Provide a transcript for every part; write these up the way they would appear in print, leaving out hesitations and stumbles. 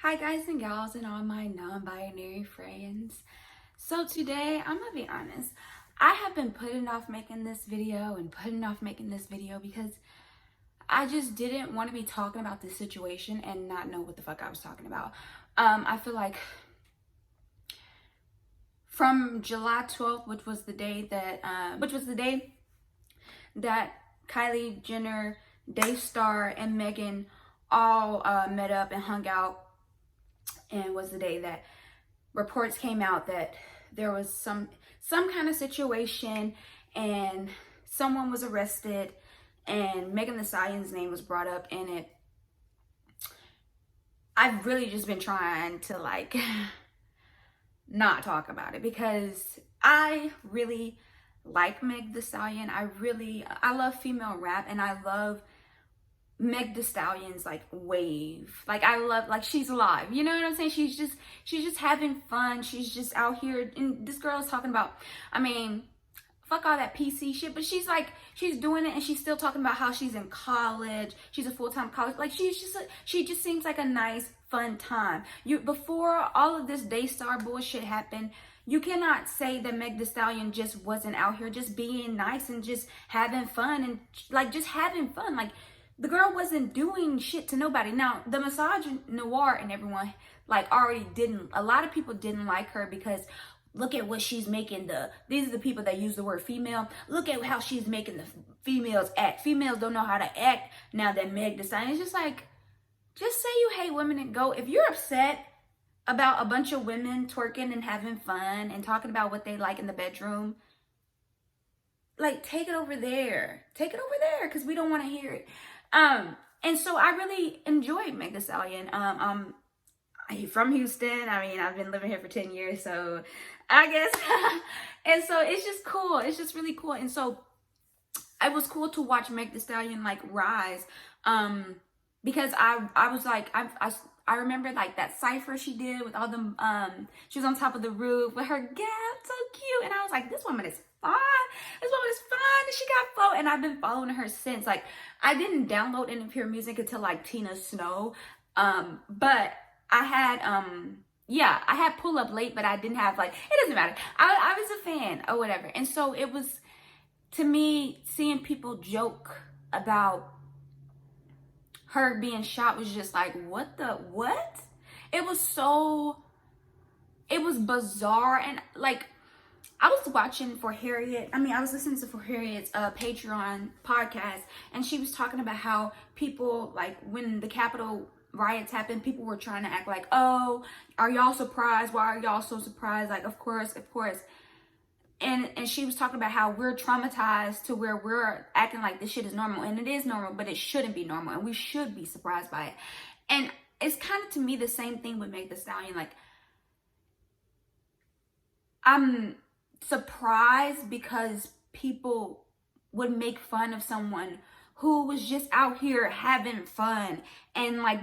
Hi guys and gals and all my non-binary friends. So today, I'm gonna be honest, I have been putting off making this video because I just didn't want to be talking about this situation and not know what the fuck I was talking about. I feel like from July 12th, which was the day that Kylie Jenner, DAYSTAR, and Megan all met up and hung out, and was the day that reports came out that there was some kind of situation and someone was arrested and Megan Thee Stallion's name was brought up in it. I've really just been trying to like not talk about it because I really like Meg Thee Stallion. I love female rap, and I love Meg Thee Stallion's like wave. Like I love, like, she's alive, you know what I'm saying? She's just having fun. She's just out here, and this girl is talking about, I mean, fuck all that PC shit, but she's doing it, and she's still talking about how she's in college. She's a full-time college, like she just seems like a nice fun time. Before all of this DAYSTAR bullshit happened, you cannot say that Meg Thee Stallion just wasn't out here just being nice and just having fun and like just having fun. Like, the girl wasn't doing shit to nobody. Now, the misogynoir and everyone, like, already didn't, a lot of people didn't like her because look at what she's making these are the people that use the word female. Look at how she's making the females act. Females don't know how to act now that Meg Thee Stallion. It's just like, just say you hate women and go. If you're upset about a bunch of women twerking and having fun and talking about what they like in the bedroom, like, take it over there. Take it over there, because we don't want to hear it. And so I really enjoyed Meg Thee Stallion. I'm from Houston. I mean, I've been living here for 10 years, so I guess. And so it's just cool. It's just really cool. And so it was cool to watch Meg Thee Stallion like rise. Because I was like, I remember like that cypher she did with all the, she was on top of the roof with her gap, so cute. And I was like, this woman is fine. This woman is fine. And she got flow. And I've been following her since. Like, I didn't download any of her music until like Tina Snow. But I had, I had Pull Up Late, but I didn't have, like, it doesn't matter. I was a fan or whatever. And so it was, to me, seeing people joke about her being shot was just like, what? It was bizarre. And like, I was watching I was listening to For Harriet's Patreon podcast, and she was talking about how people, like, when the Capitol riots happened, people were trying to act like, oh, are y'all surprised? Why are y'all so surprised? Like, of course. And she was talking about how we're traumatized to where we're acting like this shit is normal. And it is normal, but it shouldn't be normal. And we should be surprised by it. And it's kind of, to me, the same thing with Meg Thee Stallion. Like, I'm surprised because people would make fun of someone who was just out here having fun and like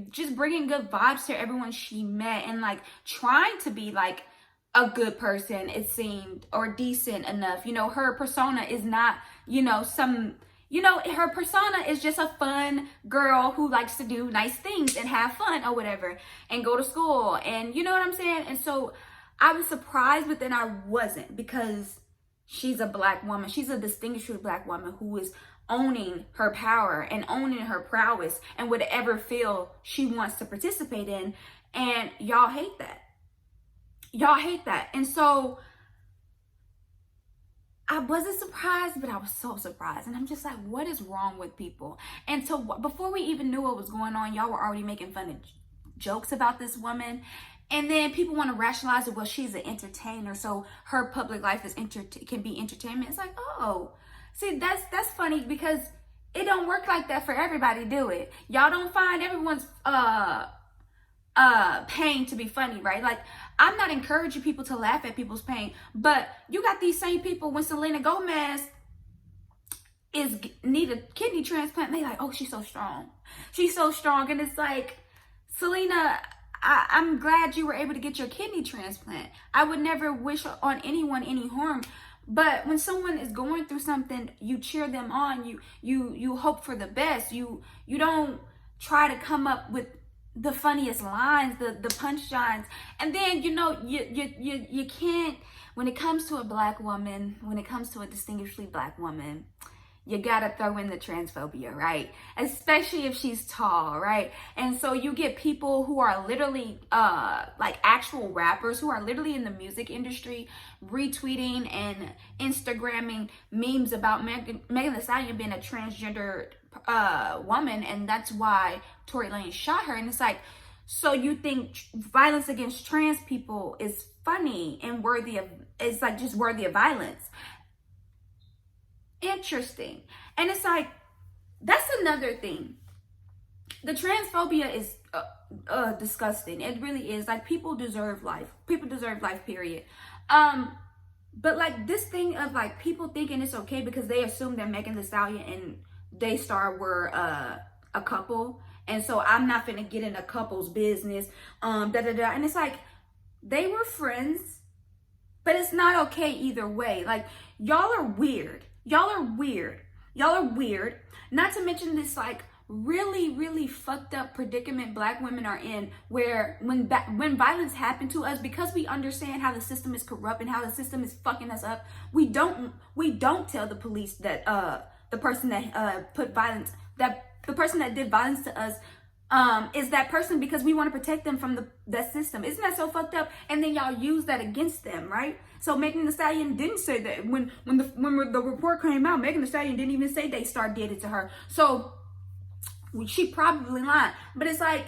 just bringing good vibes to everyone she met and like trying to be like a good person, it seemed, or decent enough. You know, her persona is not, her persona is just a fun girl who likes to do nice things and have fun or whatever and go to school, and you know what I'm saying? And so I was surprised, but then I wasn't, because she's a black woman. She's a distinguished black woman who is owning her power and owning her prowess and whatever field she wants to participate in. And y'all hate that. Y'all hate that. And so I wasn't surprised, but I was so surprised. And I'm just like, what is wrong with people? And so before we even knew what was going on, y'all were already making fun of jokes about this woman. And then people want to rationalize it. Well, she's an entertainer, so her public life is can be entertainment. It's like, oh, see, that's funny, because it don't work like that for everybody, do it? Y'all don't find everyone's pain to be funny, right? Like, I'm not encouraging people to laugh at people's pain, but you got these same people when Selena Gomez need a kidney transplant, and they like, oh, she's so strong. She's so strong. And it's like, Selena, I'm glad you were able to get your kidney transplant. I would never wish on anyone any harm. But when someone is going through something, you cheer them on. You hope for the best. You don't try to come up with the funniest lines, the punchlines. And then, you know, you can't, when it comes to a black woman, when it comes to a distinguishedly black woman, you gotta throw in the transphobia, right? Especially if she's tall, right? And so you get people who are literally like actual rappers who are literally in the music industry retweeting and Instagramming memes about Megan Thee Stallion being a transgender woman, and that's why Tory Lanez shot her. And it's like, so you think violence against trans people is funny and worthy of, it's like just worthy of violence? Interesting. And it's like, that's another thing. The transphobia is disgusting. It really is. Like, people deserve life. People deserve life, period. But like this thing of like people thinking it's okay because they assume that Megan Thee Stallion and DAYSTAR were a couple, and so I'm not finna get in a couple's business. And it's like, they were friends, but it's not okay either way. Like, y'all are weird. Y'all are weird. Y'all are weird. Not to mention this like really, really fucked up predicament black women are in, where when violence happened to us, because we understand how the system is corrupt and how the system is fucking us up, we don't tell the police that the person that the person that did violence to us is that person, because we want to protect them from that system. Isn't that so fucked up? And then y'all use that against them, right? So Megan Thee Stallion didn't say that. When the report came out, Megan Thee Stallion didn't even say DAYSTAR did it to her. So she probably lied. But it's like,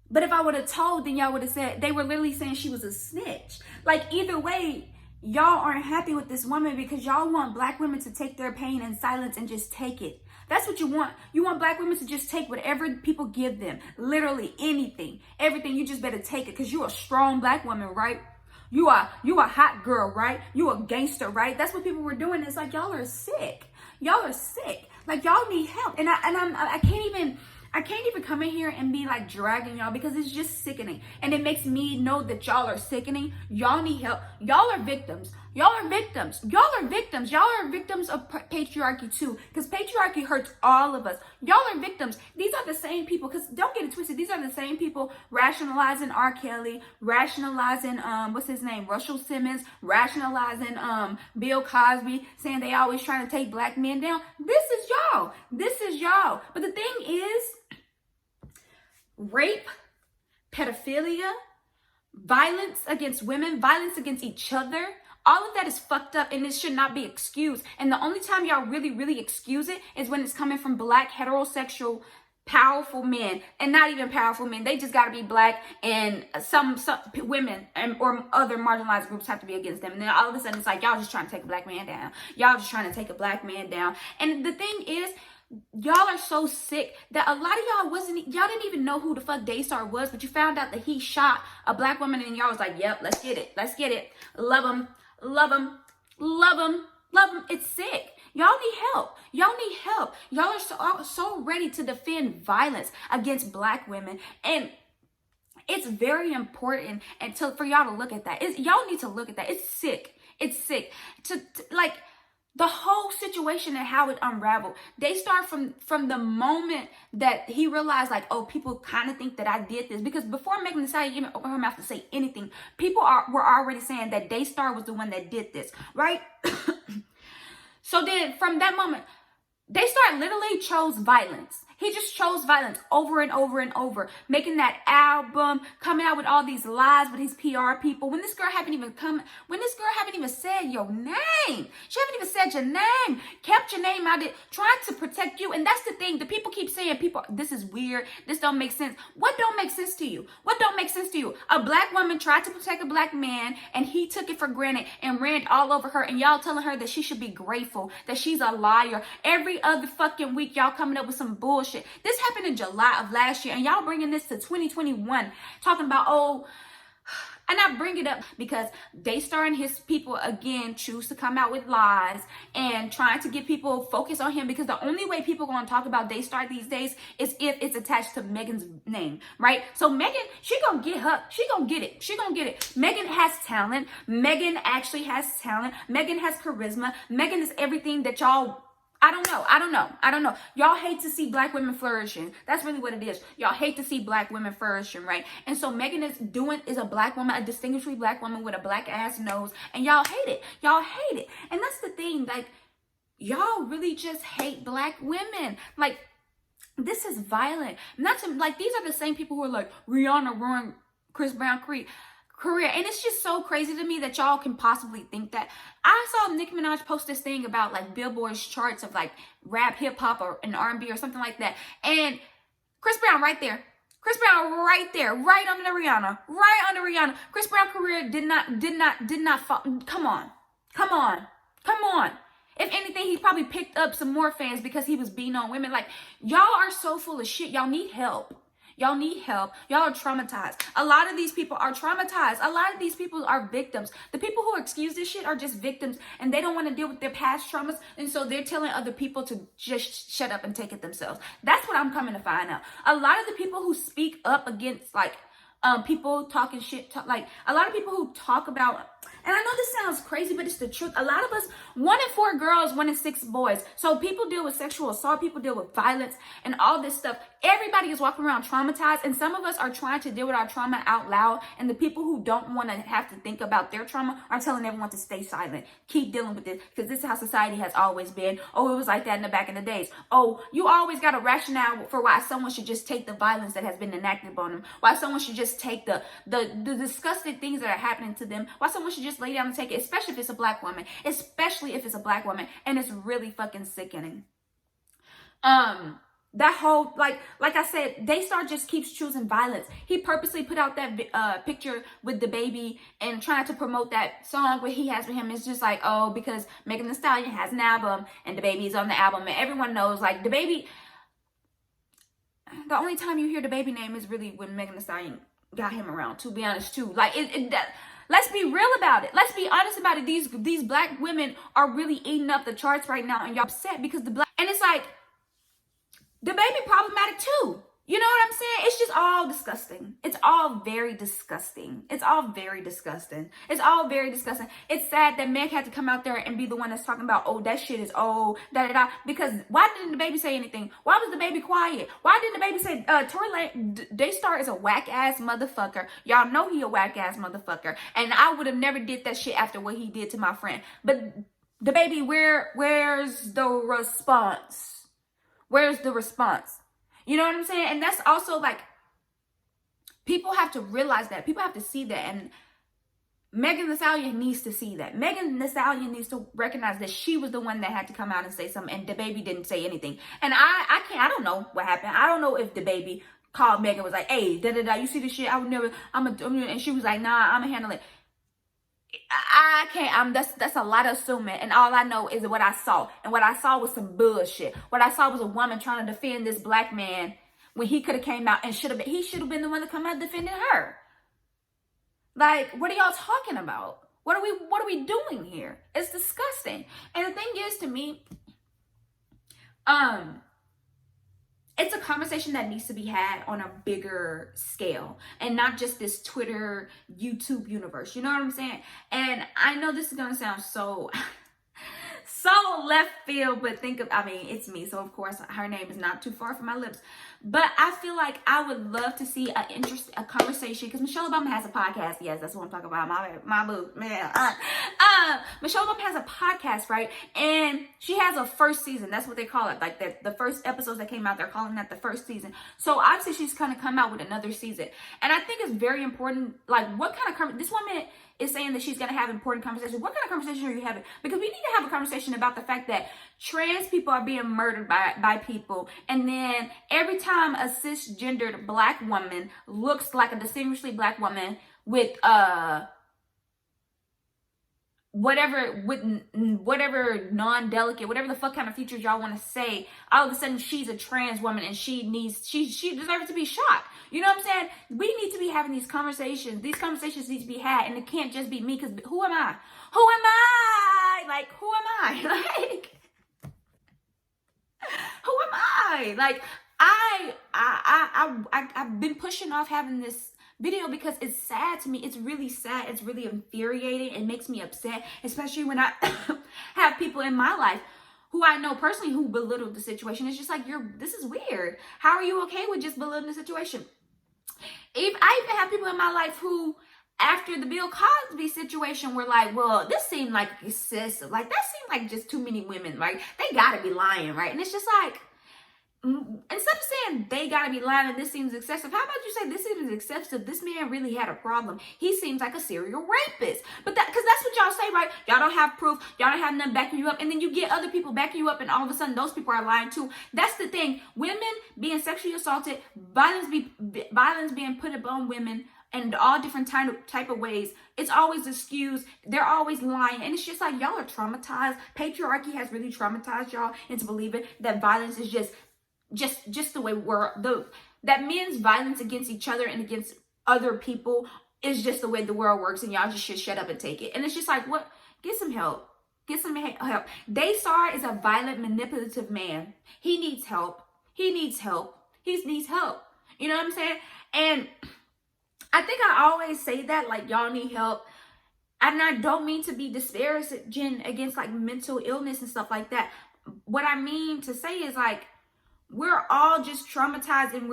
but if I would have told, then y'all would have said, they were literally saying she was a snitch. Like, either way, y'all aren't happy with this woman because y'all want black women to take their pain in silence and just take it. That's what you want. You want black women to just take whatever people give them. Literally anything. Everything. You just better take it because you're a strong black woman, right? You are a hot girl, right? You a gangster, right? That's what people were doing. It's like, y'all are sick. Y'all are sick. Like, y'all need help. And I can't even come in here and be like dragging y'all, because it's just sickening. And it makes me know that y'all are sickening. Y'all need help. Y'all are victims. Y'all are victims. Y'all are victims. Y'all are victims of patriarchy too, because patriarchy hurts all of us. Y'all are victims. These are the same people, because don't get it twisted, these are the same people rationalizing R. Kelly, rationalizing what's his name, Russell Simmons, rationalizing Bill Cosby, saying they always trying to take black men down. This is y'all. This is y'all. But the thing is, rape, pedophilia, violence against women, violence against each other, all of that is fucked up, and it should not be excused. And the only time y'all really, really excuse it is when it's coming from black, heterosexual, powerful men. And not even powerful men. They just got to be black, and some women or other marginalized groups have to be against them. And then all of a sudden it's like, y'all just trying to take a black man down. Y'all just trying to take a black man down. And the thing is, y'all are so sick that a lot of y'all didn't even know who the fuck DAYSTAR was, but you found out that he shot a black woman, and y'all was like, yep, let's get it. Let's get it. Love him. Love him. Love him. Love him. It's sick. Y'all need help. Y'all need help. Y'all are so ready to defend violence against black women. And it's very important for y'all to look at that. Y'all need to look at that. It's sick. It's sick. To like, the whole situation and how it unraveled. DAYSTAR, from the moment that he realized, like, oh, people kind of think that I did this. Because before Megan Thee Stallion even opened her mouth to say anything, people were already saying that DAYSTAR was the one that did this, right? So then from that moment, DAYSTAR literally chose violence. He just chose violence over and over and over, making that album, coming out with all these lies with his PR people. When this girl haven't even said your name. She haven't even said your name, kept your name out of it, trying to protect you. And that's the thing. The people keep saying, this is weird. This don't make sense. What don't make sense to you? What don't make sense to you? A black woman tried to protect a black man, and he took it for granted and ran all over her. And y'all telling her that she should be grateful, that she's a liar. Every other fucking week, y'all coming up with some bullshit. This happened in July of last year, and y'all bringing this to 2021, talking about, oh, and I bring it up because DAYSTAR and his people, again, choose to come out with lies and trying to get people focused on him, because the only way people are going to talk about DAYSTAR these days is if it's attached to Megan's name, right? So Megan, she going to get her. She going to get it. She going to get it. Megan has talent. Megan actually has talent. Megan has charisma. Megan is everything that y'all I don't know. I don't know. I don't know. Y'all hate to see black women flourishing. That's really what it is. Y'all hate to see black women flourishing, right? And so Megan is a black woman, a distinguished black woman with a black ass nose, and y'all hate it. Y'all hate it. And that's the thing, like, y'all really just hate black women. Like, this is violent. Not to, like, these are the same people who are like, Rihanna ruined Chris Brown career. And it's just so crazy to me that y'all can possibly think that. I saw Nicki Minaj post this thing about like Billboard's charts of like rap, hip hop, or an R&B or something like that. And Chris Brown right there. Chris Brown right there, right under Rihanna, right under Rihanna. Chris Brown's career did not fall. Come on. If anything, he probably picked up some more fans because he was beating on women. Like, y'all are so full of shit. Y'all need help. Y'all need help. Y'all are traumatized. A lot of these people are traumatized. A lot of these people are victims. The people who excuse this shit are just victims, and they don't want to deal with their past traumas, and so they're telling other people to just shut up and take it themselves. That's what I'm coming to find out. A lot of the people who speak up against, like, people talking shit, like, a lot of people who talk about, and I know this sounds crazy, but it's the truth. A lot of us, 1 in 4 girls, 1 in 6 boys. So people deal with sexual assault, people deal with violence and all this stuff. Everybody is walking around traumatized, and some of us are trying to deal with our trauma out loud. And the people who don't want to have to think about their trauma are telling everyone to stay silent. Keep dealing with this, because this is how society has always been. Oh, it was like that in the back in the days. Oh, you always got a rationale for why someone should just take the violence that has been enacted upon them. Why someone should just take the disgusting things that are happening to them. Why someone should just lay down and take it, especially if it's a black woman. Especially if it's a black woman. And it's really fucking sickening. That whole, like I said, Daystar just keeps choosing violence. He purposely put out that picture with the baby and trying to promote that song where he has with him. It's just like, oh, because Megan Thee Stallion has an album and the baby's on the album, and everyone knows, like, the baby. The only time you hear the baby name is really when Megan Thee Stallion got him around, to be honest, too. Like, let's be real about it. Let's be honest about it. These black women are really eating up the charts right now, and y'all upset because and it's like, the baby problematic too. You know what I'm saying? It's just all disgusting. It's all very disgusting. It's all very disgusting. It's all very disgusting. It's sad that Meg had to come out there and be the one that's talking about, oh, that shit is old, da-da-da. Because why didn't the baby say anything? Why was the baby quiet? Why didn't the baby say, Tory Lanez, Daystar is a whack-ass motherfucker. Y'all know he a whack-ass motherfucker. And I would have never did that shit after what he did to my friend. But the baby, where's the response? Where's the response? You know what I'm saying? And that's also, like, people have to realize that. People have to see that. And Megan Thee Stallion needs to see that. Megan Thee Stallion needs to recognize that she was the one that had to come out and say something, and the baby didn't say anything. And I don't know what happened. I don't know if the baby called Megan, was like, hey, da-da-da, you see this shit? I would never, and she was like, nah, I'm gonna handle it. I can't, that's a lot of assuming, and all I know is what I saw, and what I saw was some bullshit. What I saw was a woman trying to defend this black man when he could have came out and he should have been the one to come out defending her. Like, what are y'all talking about? What are we doing here? It's disgusting. And the thing is, to me, it's a conversation that needs to be had on a bigger scale, and not just this Twitter, YouTube universe. You know what I'm saying? And I know this is going to sound so left field, but it's me. So of course her name is not too far from my lips. But I feel like I would love to see a conversation, because Michelle Obama has a podcast. Yes, that's what I'm talking about. My boo, man. Michelle Obama has a podcast, right? And she has a first season. That's what they call it. Like the first episodes that came out, they're calling that the first season. So obviously she's going to come out with another season. And I think it's very important. Like, what kind of this woman is saying that she's going to have important conversations. What kind of conversation are you having? Because we need to have a conversation about the fact that trans people are being murdered by people. And then every time a cisgendered black woman looks like a distinguishedly black woman with whatever non-delicate, whatever the fuck kind of features y'all want to say, all of a sudden she's a trans woman and she deserves to be shot. You know what I'm saying? We need to be having these conversations. These conversations need to be had, and it can't just be me, because who am I? Who am I? Like, who am I? Like, who am I? Like, I've been pushing off having this video because it's sad to me. It's really sad. It's really infuriating. It makes me upset, especially when I have people in my life who I know personally who belittled the situation. It's just like, this is weird. How are you okay with just belittling the situation? If I even have people in my life who, after the Bill Cosby situation, were like, well, this seemed like excessive. Like, that seemed like just too many women. Like, they gotta be lying, right? And it's just like, instead of saying they gotta be lying and this seems excessive, how about you say this seems excessive? This man really had a problem. He seems like a serial rapist. But because that's what y'all say, right? Y'all don't have proof. Y'all don't have nothing backing you up. And then you get other people backing you up, and all of a sudden those people are lying too. That's the thing. Women being sexually assaulted, violence being put upon women, and all different type of ways. It's always excused. They're always lying. And it's just like, y'all are traumatized. Patriarchy has really traumatized y'all into believing that violence is just the way that men's violence against each other and against other people is just the way the world works, and y'all just should shut up and take it. And it's just like, what? Get some help. Get some help. DAYSTAR is a violent, manipulative man. He needs help. He needs help. He needs help. You know what I'm saying? And I think I always say that, like, y'all need help. And I don't mean to be disparaging against like mental illness and stuff like that. What I mean to say is, like, we're all just traumatized, and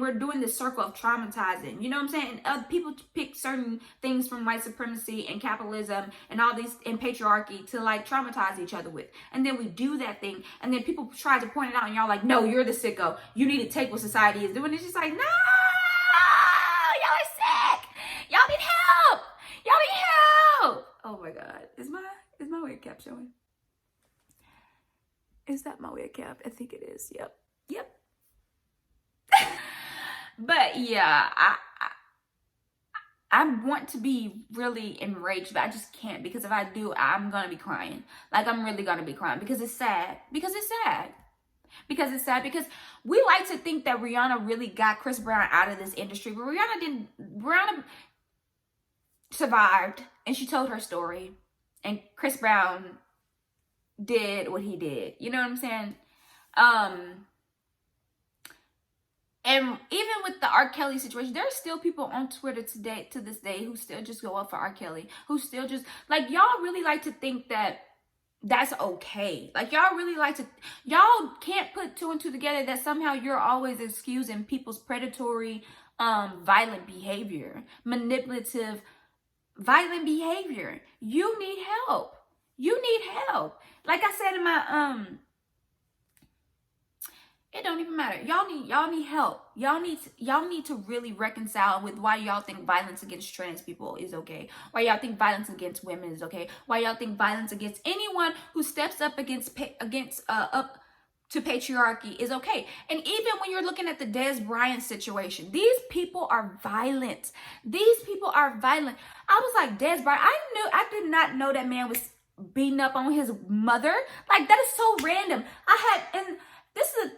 we're doing this circle of traumatizing. You know what I'm saying? And people pick certain things from white supremacy and capitalism and all these and patriarchy to like traumatize each other with. And then we do that thing, and then people try to point it out, and y'all like, no, you're the sicko. You need to take what society is doing. It's just like, no, y'all are sick. Y'all need help. Y'all need help. Oh my God. Is my wig cap showing? Is that my wig cap? I think it is. Yep. But yeah, I want to be really enraged, but I just can't, because if I do, I'm gonna be crying. Like, I'm really gonna be crying, because it's sad. Because we like to think that Rihanna really got Chris Brown out of this industry, but Rihanna didn't. Rihanna survived, and she told her story, and Chris Brown did what he did. You know what I'm saying? And even with the R. Kelly situation, there are still people on Twitter to this day who still just go up for R. Kelly, who still just, like, y'all really like to think that that's okay. Like, y'all can't put two and two together, that somehow you're always excusing people's predatory, violent behavior, manipulative, violent behavior. You need help. You need help. Like I said in my, it don't even matter. Y'all need help. Y'all need to really reconcile with why y'all think violence against trans people is okay. Why y'all think violence against women is okay. Why y'all think violence against anyone who steps up up to patriarchy is okay. And even when you're looking at the Dez Bryant situation, these people are violent. These people are violent. I was like, Dez Bryant, I did not know that man was beating up on his mother. Like, that is so random. And this is the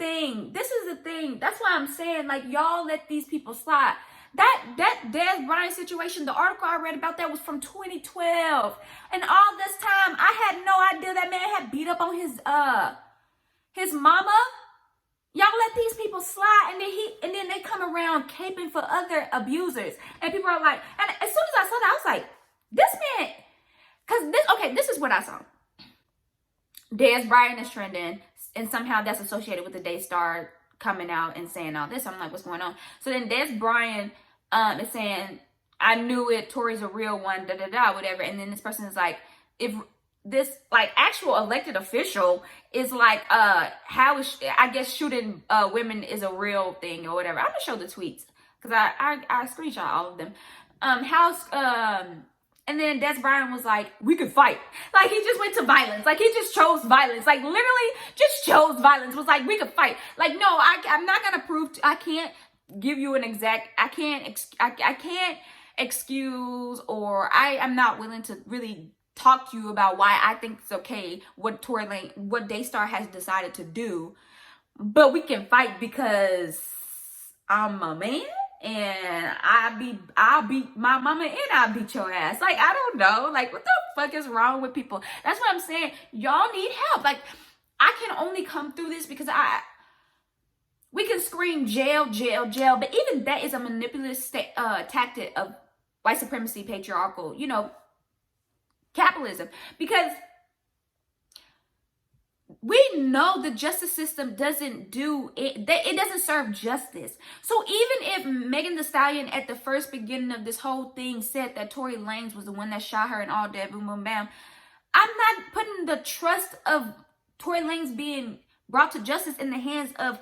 thing. That's why I'm saying, like, y'all let these people slide. That Dez Bryant situation, the article I read about that was from 2012. And all this time, I had no idea that man had beat up on his mama. Y'all let these people slide, and then they come around caping for other abusers. And people are like, and as soon as I saw that, I was like, this man, this is what I saw. Dez Bryant is trending, and somehow that's associated with the DAYSTAR coming out and saying all this. I'm like, what's going on? So then Dez Bryant is saying, I knew it, Tory's a real one, whatever. And then this person is like, if this, like, actual elected official is like, how is, I guess shooting women is a real thing or whatever. I'm gonna show the tweets, because I screenshot all of them. And then Dez Bryant was like, we could fight. Like, he just went to violence. Like, he just chose violence. Like, literally just chose violence. Was like, we could fight. Like, no, I'm not going to prove, I can't give you an exact, I can't excuse, or I am not willing to really talk to you about why I think it's okay what DAYSTAR has decided to do. But we can fight because I'm a man. And I'll beat my mama, and I'll beat your ass. Like, I don't know. Like, what the fuck is wrong with people? That's what I'm saying. Y'all need help. Like, I can only come through this because we can scream jail, jail, jail. But even that is a manipulative tactic of white supremacy, patriarchal, capitalism. Because we know the justice system doesn't do it. It doesn't serve justice. So even if Megan Thee Stallion at the first beginning of this whole thing said that Tory Lanez was the one that shot her and all that, boom, boom, bam, I'm not putting the trust of Tory Lanez being brought to justice in the hands of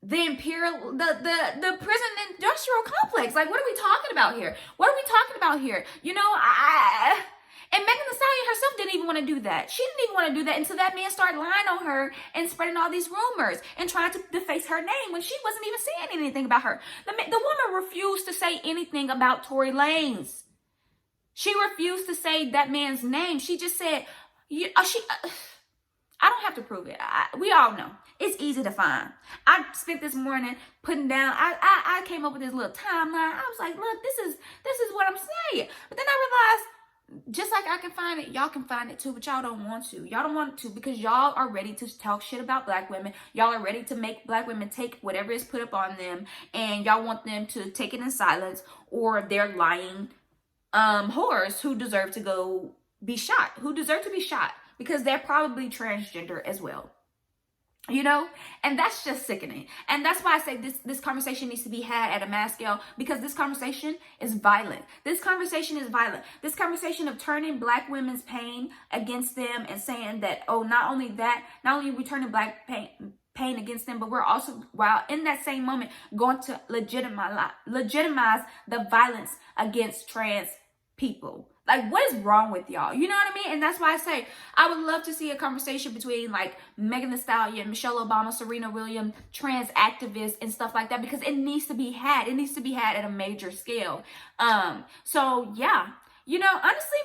the imperial, the prison industrial complex. Like, what are we talking about here? What are we talking about here? You know, and Megan Thee Stallion herself didn't even want to do that. She didn't even want to do that until that man started lying on her and spreading all these rumors and trying to deface her name when she wasn't even saying anything about her. The woman refused to say anything about Tory Lanez. She refused to say that man's name. She just said, I don't have to prove it. We all know. It's easy to find. I spent this morning putting down, I came up with this little timeline. I was like, look, this is what I'm saying. But then I realized, just like I can find it, y'all can find it too, but y'all don't want to. Y'all don't want to because y'all are ready to talk shit about black women. Y'all are ready to make black women take whatever is put up on them, and y'all want them to take it in silence, or they're lying whores who deserve to go be shot, who deserve to be shot because they're probably transgender as well. You know, and that's just sickening. And that's why I say this conversation needs to be had at a mass scale, because this conversation is violent. This conversation is violent. This conversation of turning black women's pain against them and saying that, oh, not only are we turning black pain against them, but we're also, while in that same moment, going to legitimize the violence against trans people. Like, what is wrong with y'all? You know what I mean? And that's why I say I would love to see a conversation between like Megan Thee Stallion, Michelle Obama, Serena Williams, trans activists and stuff like that, because it needs to be had. It needs to be had at a major scale. So yeah, you know, honestly,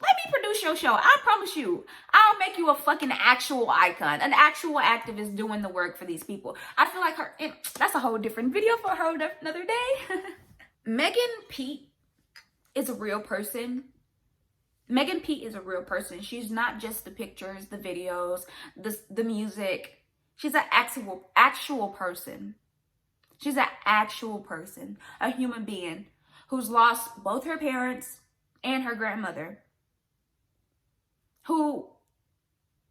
let me produce your show. I promise you, I'll make you a fucking actual icon, an actual activist doing the work for these people. I feel like that's a whole different video for her another day. Megan Pete is a real person. Megan Pete is a real person. She's not just the pictures, the videos, the music. She's an actual person. She's an actual person, a human being who's lost both her parents and her grandmother. Who,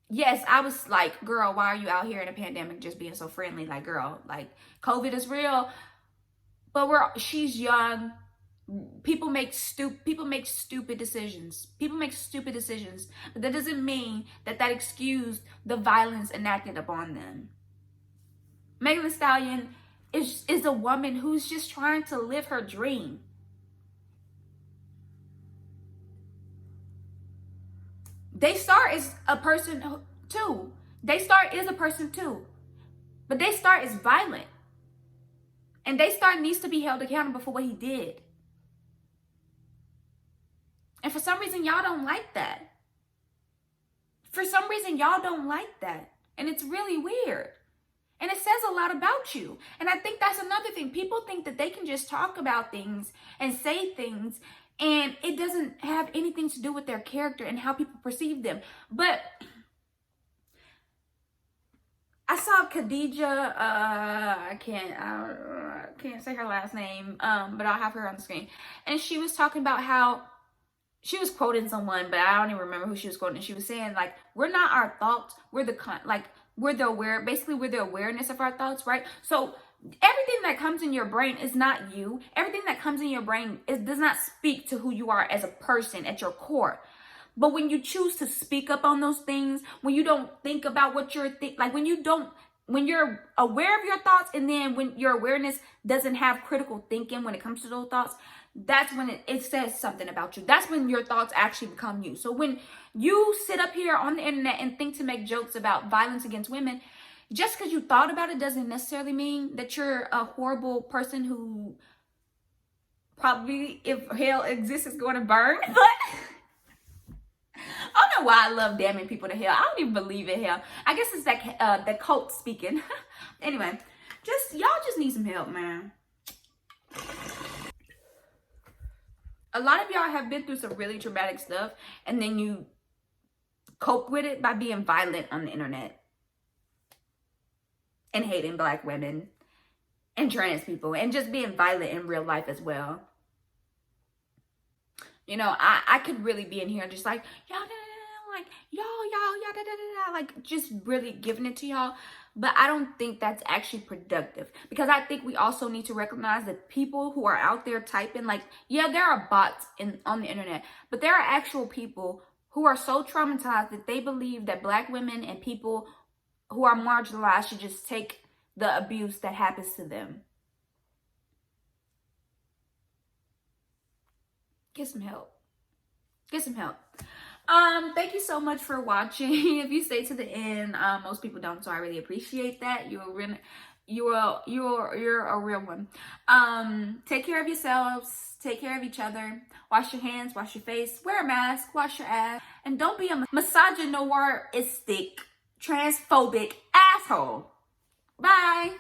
yes, I was like, girl, why are you out here in a pandemic just being so friendly? Like, girl, like, COVID is real, but she's young. People make stupid decisions. People make stupid decisions, but that doesn't mean that excused the violence enacted upon them. Megan Thee Stallion is a woman who's just trying to live her dream. DAYSTAR is a person too. DAYSTAR is a person too, but DAYSTAR is violent, and DAYSTAR needs to be held accountable for what he did. And for some reason, y'all don't like that. For some reason, y'all don't like that. And it's really weird. And it says a lot about you. And I think that's another thing. People think that they can just talk about things and say things, and it doesn't have anything to do with their character and how people perceive them. But I saw Khadija, I can't say her last name, but I'll have her on the screen. And she was talking about how she was quoting someone, but I don't even remember who she was quoting. And she was saying, like, we're not our thoughts. We're the awareness of our thoughts, right? So everything that comes in your brain is not you. Everything that comes in your brain does not speak to who you are as a person at your core. But when you choose to speak up on those things, when you don't think about what you're when you're aware of your thoughts, and then when your awareness doesn't have critical thinking when it comes to those thoughts, that's when it says something about you. That's when your thoughts actually become you. So when you sit up here on the internet and think to make jokes about violence against women, just because you thought about it doesn't necessarily mean that you're a horrible person who probably, if hell exists, is going to burn. But I don't know why I love damning people to hell. I don't even believe in hell. I guess it's that cult speaking. Anyway, y'all just need some help, man. A lot of y'all have been through some really traumatic stuff, and then you cope with it by being violent on the internet and hating black women and trans people and just being violent in real life as well. You know, I could really be in here just like, y'all like, y'all, da, da, da, da, like just really giving it to y'all. But I don't think that's actually productive, because I think we also need to recognize that people who are out there typing, like, yeah, there are bots on the internet, but there are actual people who are so traumatized that they believe that Black women and people who are marginalized should just take the abuse that happens to them. Get some help. Get some help. Thank you so much for watching. If you stay to the end, most people don't, so I really appreciate that. You're a real one. Take care of yourselves. Take care of each other. Wash your hands. Wash your face. Wear a mask. Wash your ass. And don't be a misogynistic, transphobic asshole. Bye.